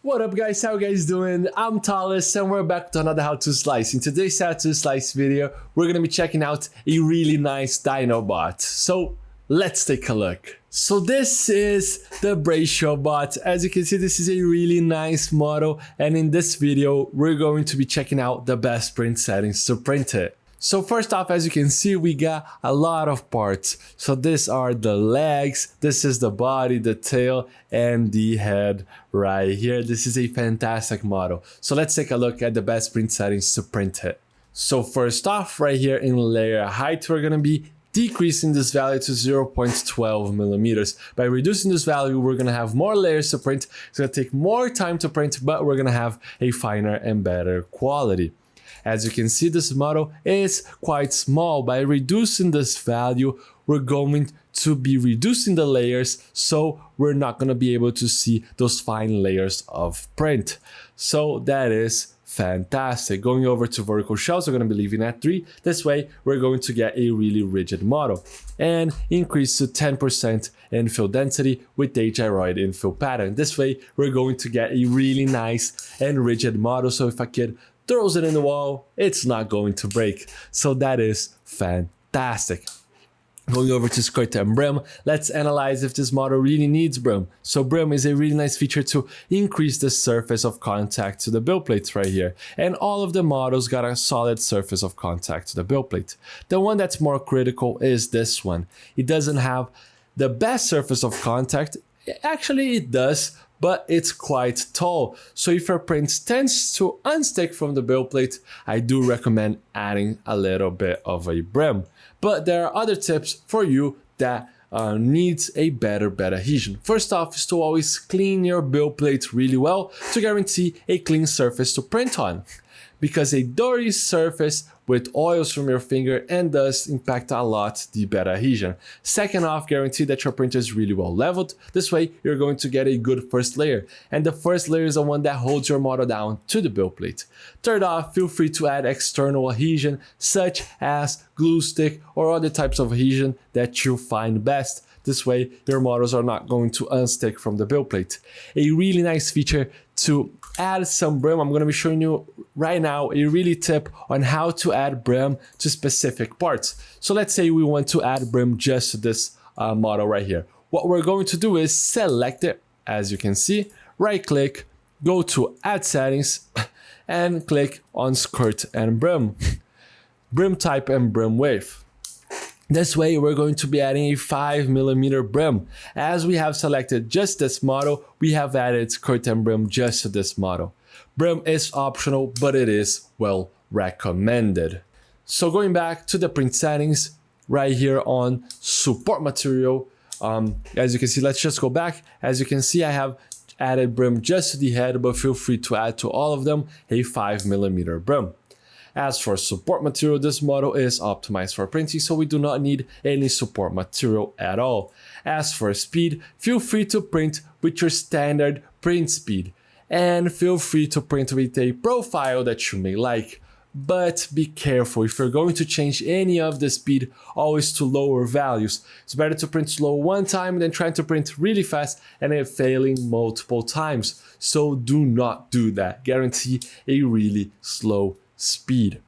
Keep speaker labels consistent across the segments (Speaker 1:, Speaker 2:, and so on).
Speaker 1: What up guys, how you guys doing? I'm Talis and we're back to another how to slice. In today's how to slice video, we're gonna be checking out a really nice DynoBot. So let's take a look. So this is the BrachioBOT. As you can see, this is a really nice model, and in this video, we're going to be checking out the best print settings to print it. So first off, as you can see, we got a lot of parts. So these are the legs, this is the body, the tail, and the head right here. This is a fantastic model. So let's take a look at the best print settings to print it. So first off, right here in layer height, we're gonna be decreasing this value to 0.12 millimeters. By reducing this value, we're gonna have more layers to print. It's gonna take more time to print, but we're gonna have a finer and better quality. As you can see, this model is quite small. By reducing this value, we're going to be reducing the layers, so we're not going to be able to see those fine layers of print. So that is fantastic. Going over to vertical shelves, we're going to be leaving at 3. This way, we're going to get a really rigid model. And increase to 10% infill density with a gyroid infill pattern. This way, we're going to get a really nice and rigid model. So if a kid throws it in the wall, it's not going to break. So that is fantastic. Going over to skirt and brim, let's analyze if this model really needs brim. So brim is a really nice feature to increase the surface of contact to the build plate right here. And all of the models got a solid surface of contact to the build plate. The one that's more critical is this one. It doesn't have the best surface of contact. Actually, it does, but it's quite tall. So if your print tends to unstick from the build plate, I do recommend adding a little bit of a brim. But there are other tips for you that needs a better bed adhesion. First off is to always clean your build plate really well to guarantee a clean surface to print on. Because a dirty surface with oils from your finger and dust impact a lot the bed adhesion. Second off, guarantee that your printer is really well leveled. This way, you're going to get a good first layer. And the first layer is the one that holds your model down to the build plate. Third off, feel free to add external adhesion, such as glue stick or other types of adhesion that you find best. This way, your models are not going to unstick from the build plate. A really nice feature to add some brim. I'm going to be showing you right now a really tip on how to add brim to specific parts. So let's say we want to add brim just to this model right here. What we're going to do is select it, as you can see, right click, go to add settings and click on skirt and brim, brim type and brim width. This way, we're going to be adding a 5mm brim. As we have selected just this model, we have added skirt and brim just to this model. Brim is optional, but it is well recommended. So going back to the print settings, right here on support material, as you can see, let's just go back. As you can see, I have added brim just to the head, but feel free to add to all of them a 5mm brim. As for support material, this model is optimized for printing, so we do not need any support material at all. As for speed, feel free to print with your standard print speed. And feel free to print with a profile that you may like. But be careful, if you're going to change any of the speed, always to lower values. It's better to print slow one time than trying to print really fast and then failing multiple times. So do not do that. Guarantee a really slow speed.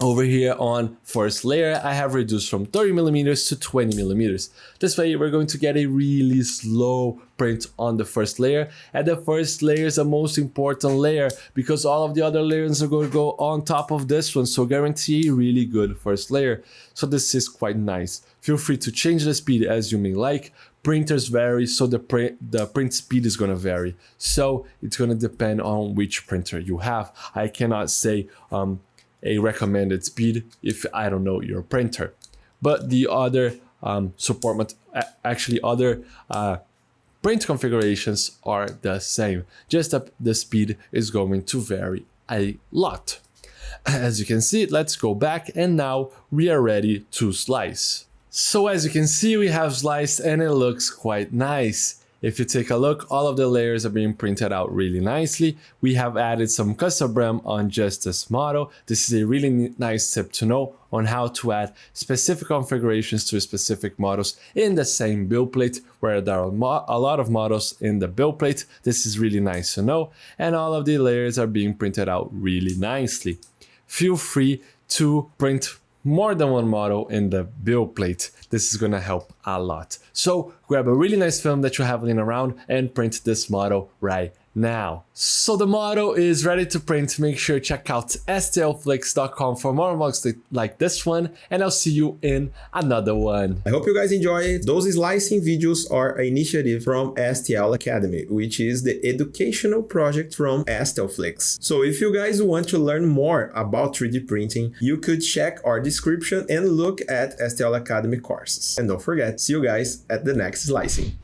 Speaker 1: Over here on first layer, I have reduced from 30mm to 20mm. This way, we're going to get a really slow print on the first layer. And the first layer is the most important layer because all of the other layers are going to go on top of this one. So guarantee a really good first layer. So this is quite nice. Feel free to change the speed as you may like. Printers vary, so the print speed is going to vary. So it's going to depend on which printer you have. I cannot say a recommended speed if I don't know your printer. But the other other print configurations are the same. Just that the speed is going to vary a lot. As you can see, let's go back and now we are ready to slice. So as you can see, we have sliced and it looks quite nice. If you take a look, all of the layers are being printed out really nicely. We have added some custom RAM on just this model. This is a really nice tip to know on how to add specific configurations to specific models in the same build plate, where there are a lot of models in the build plate. This is really nice to know, and all of the layers are being printed out really nicely. Feel free to print more than one model in the build plate. This is gonna help a lot. So grab a really nice film that you have laying around and print this model right now. So the model is ready to print. Make sure to check out stlflix.com for more mugs like this one, and I'll see you in another one.
Speaker 2: I hope you guys enjoy it. Those slicing videos are an initiative from STL Academy, which is the educational project from STLFlix. So if you guys want to learn more about 3D printing, you could check our description and look at STL Academy courses. And don't forget, see you guys at the next slicing.